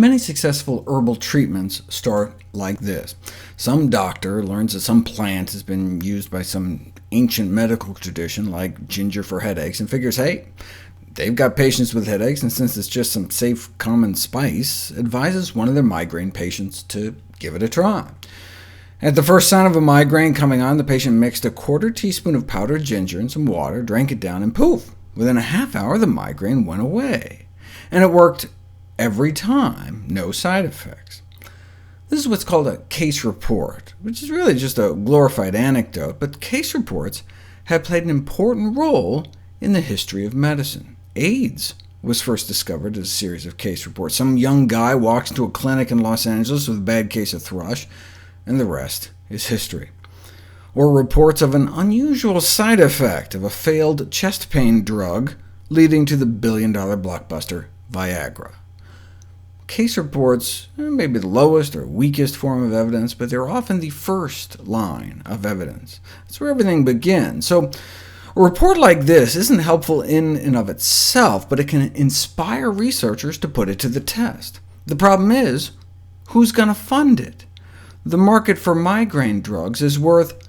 Many successful herbal treatments start like this. Some doctor learns that some plant has been used by some ancient medical tradition, like ginger for headaches, and figures, hey, they've got patients with headaches, and since it's just some safe, common spice, advises one of their migraine patients to give it a try. At the first sign of a migraine coming on, the patient mixed a quarter teaspoon of powdered ginger in some water, drank it down, and poof! Within a half hour, the migraine went away. And it worked every time, no side effects. This is what's called a case report, which is really just a glorified anecdote, but case reports have played an important role in the history of medicine. AIDS was first discovered as a series of case reports. Some young guy walks into a clinic in Los Angeles with a bad case of thrush, and the rest is history. Or reports of an unusual side effect of a failed chest pain drug leading to the billion-dollar blockbuster Viagra. Case reports may be the lowest or weakest form of evidence, but they're often the first line of evidence. That's where everything begins. So a report like this isn't helpful in and of itself, but it can inspire researchers to put it to the test. The problem is, who's going to fund it? The market for migraine drugs is worth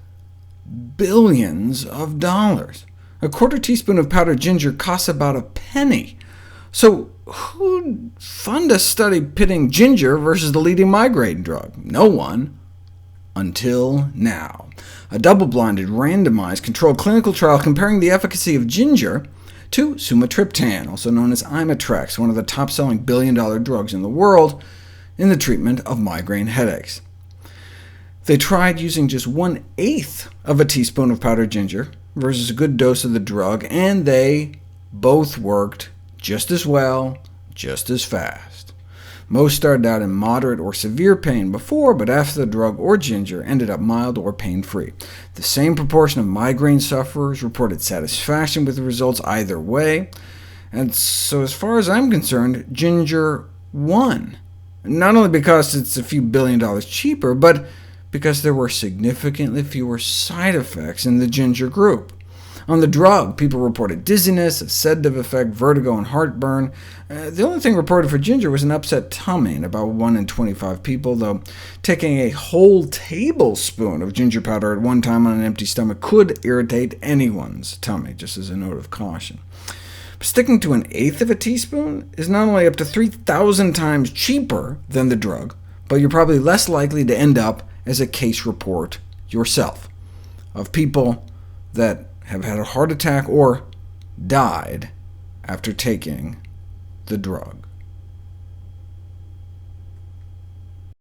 billions of dollars. A quarter teaspoon of powdered ginger costs about a penny. So who'd fund a study pitting ginger versus the leading migraine drug? No one. Until now. A double-blinded, randomized, controlled clinical trial comparing the efficacy of ginger to sumatriptan, also known as Imitrex, one of the top-selling billion-dollar drugs in the world, in the treatment of migraine headaches. They tried using just 1/8 of a teaspoon of powdered ginger versus a good dose of the drug, and they both worked just as well, just as fast. Most started out in moderate or severe pain before, but after the drug or ginger ended up mild or pain-free. The same proportion of migraine sufferers reported satisfaction with the results either way, and so as far as I'm concerned, ginger won. Not only because it's a few billion dollars cheaper, but because there were significantly fewer side effects in the ginger group. On the drug, people reported dizziness, a sedative effect, vertigo, and heartburn. The only thing reported for ginger was an upset tummy in about 1 in 25 people, though taking a whole tablespoon of ginger powder at one time on an empty stomach could irritate anyone's tummy, just as a note of caution. But sticking to 1/8 of a teaspoon is not only up to 3,000 times cheaper than the drug, but you're probably less likely to end up as a case report yourself, of people that have had a heart attack or died after taking the drug.